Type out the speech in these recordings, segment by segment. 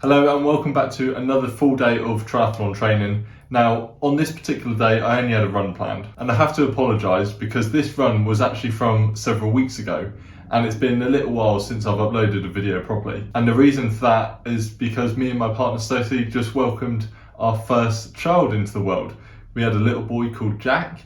Hello and welcome back to another full day of triathlon training. Now, on this particular day, I only had a run planned, and I have to apologise because this run was actually from several weeks ago, and it's been a little while since I've uploaded a video properly. And the reason for that is because me and my partner Stacey just welcomed our first child into the world. We had a little boy called Jack.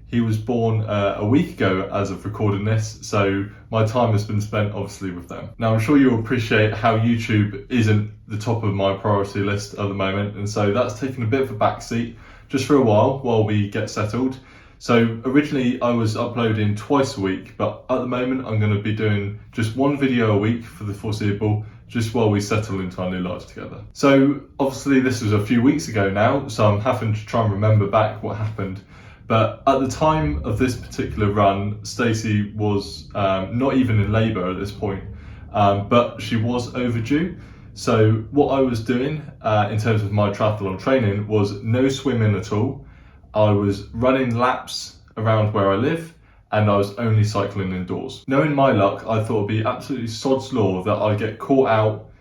He was born a week ago as of recording this, so my time has been spent obviously with them. Now I'm sure you'll appreciate how YouTube isn't the top of my priority list at the moment, and so that's taken a bit of a backseat just for a while we get settled. So originally I was uploading twice a week, but at the moment I'm going to be doing just one video a week for the foreseeable, just while we settle into our new lives together. So obviously this was a few weeks ago now, so I'm having to try and remember back what happened. But at the time of this particular run, Stacey was not even in labour at this point, but she was overdue. So what I was doing in terms of my triathlon training was no swimming at all. I was running laps around where I live, and I was only cycling indoors. Knowing my luck, I thought it'd be absolutely sod's law that I'd get caught out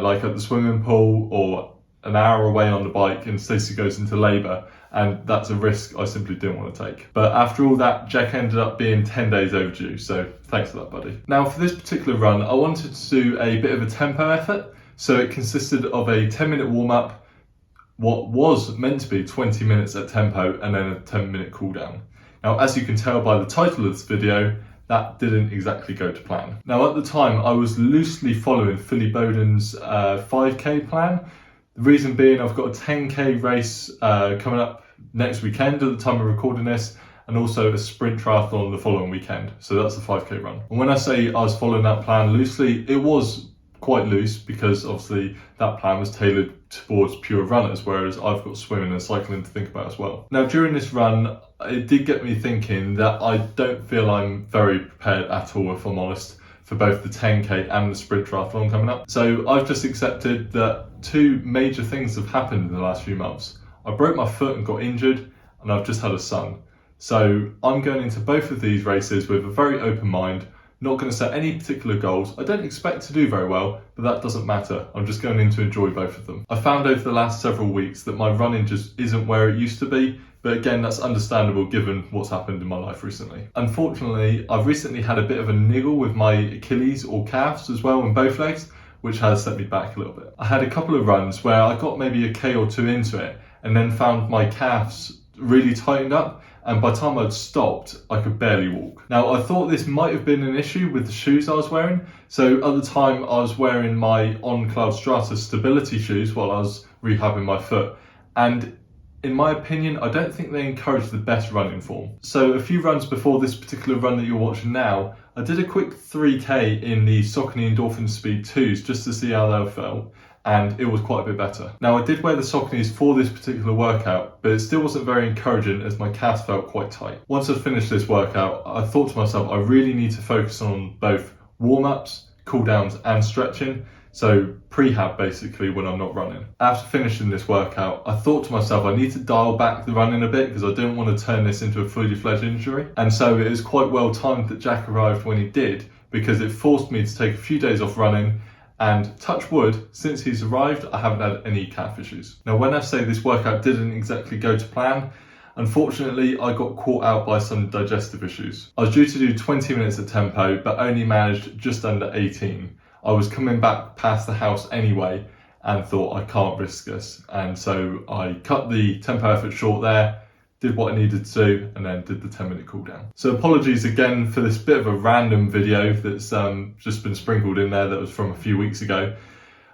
like at the swimming pool or an hour away on the bike and Stacey goes into labour, and that's a risk I simply didn't want to take. But after all that, Jack ended up being 10 days overdue, so thanks for that, buddy. Now for this particular run, I wanted to do a bit of a tempo effort, so it consisted of a 10-minute warm-up, what was meant to be 20 minutes at tempo, and then a 10-minute cool down. Now as you can tell by the title of this video, that didn't exactly go to plan. Now at the time, I was loosely following Philly Bowden's 5k plan. The reason being, I've got a 10k race coming up next weekend at the time of recording this, and also a sprint triathlon the following weekend. So that's the 5k run. And when I say I was following that plan loosely, it was quite loose because obviously that plan was tailored towards pure runners, whereas I've got swimming and cycling to think about as well. Now during this run, it did get me thinking that I don't feel I'm very prepared at all, if I'm honest, for both the 10k and the sprint triathlon coming up. So I've just accepted that two major things have happened in the last few months. I broke my foot and got injured, and I've just had a son. So I'm going into both of these races with a very open mind, not going to set any particular goals. I don't expect to do very well, but that doesn't matter. I'm just going in to enjoy both of them. I found over the last several weeks that my running just isn't where it used to be, but again, that's understandable given what's happened in my life recently. Unfortunately, I've recently had a bit of a niggle with my Achilles or calves as well in both legs, which has set me back a little bit. I had a couple of runs where I got maybe a K or two into it and then found my calves really tightened up, and by the time I'd stopped, I could barely walk. Now, I thought this might have been an issue with the shoes I was wearing. So at the time, I was wearing my On Cloud Strata stability shoes while I was rehabbing my foot. And in my opinion, I don't think they encourage the best running form. So a few runs before this particular run that you're watching now, I did a quick 3k in the Saucony Endorphin Speed 2s just to see how they felt, and it was quite a bit better. Now I did wear the Sauconys for this particular workout, but it still wasn't very encouraging as my calves felt quite tight. Once I'd finished this workout, I thought to myself, I really need to focus on both warm-ups, cool downs and stretching. So prehab basically when I'm not running. After finishing this workout, I thought to myself I need to dial back the running a bit because I didn't want to turn this into a fully fledged injury. And so it was quite well timed that Jack arrived when he did, because it forced me to take a few days off running, and touch wood, since he's arrived, I haven't had any calf issues. Now when I say this workout didn't exactly go to plan, unfortunately I got caught out by some digestive issues. I was due to do 20 minutes at tempo, but only managed just under 18. I was coming back past the house anyway and thought I can't risk this, and so I cut the tempo effort short there, did what I needed to do, and then did the 10-minute cool down. So apologies again for this bit of a random video that's just been sprinkled in there that was from a few weeks ago.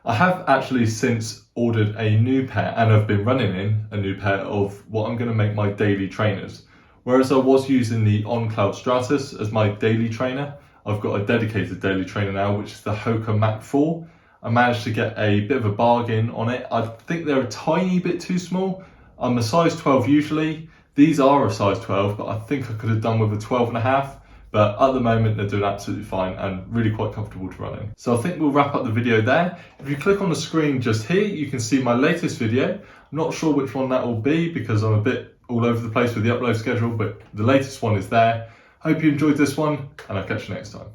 I have actually since ordered a new pair, and I've been running in a new pair of what I'm going to make my daily trainers. Whereas I was using the On Cloud Stratus as my daily trainer, I've got a dedicated daily trainer now, which is the Hoka Mach 4. I managed to get a bit of a bargain on it. I think they're a tiny bit too small. I'm a size 12 usually. These are a size 12, but I think I could have done with a 12.5. But at the moment, they're doing absolutely fine and really quite comfortable to run in. So I think we'll wrap up the video there. If you click on the screen just here, you can see my latest video. I'm not sure which one that will be because I'm a bit all over the place with the upload schedule, but the latest one is there. Hope you enjoyed this one, and I'll catch you next time.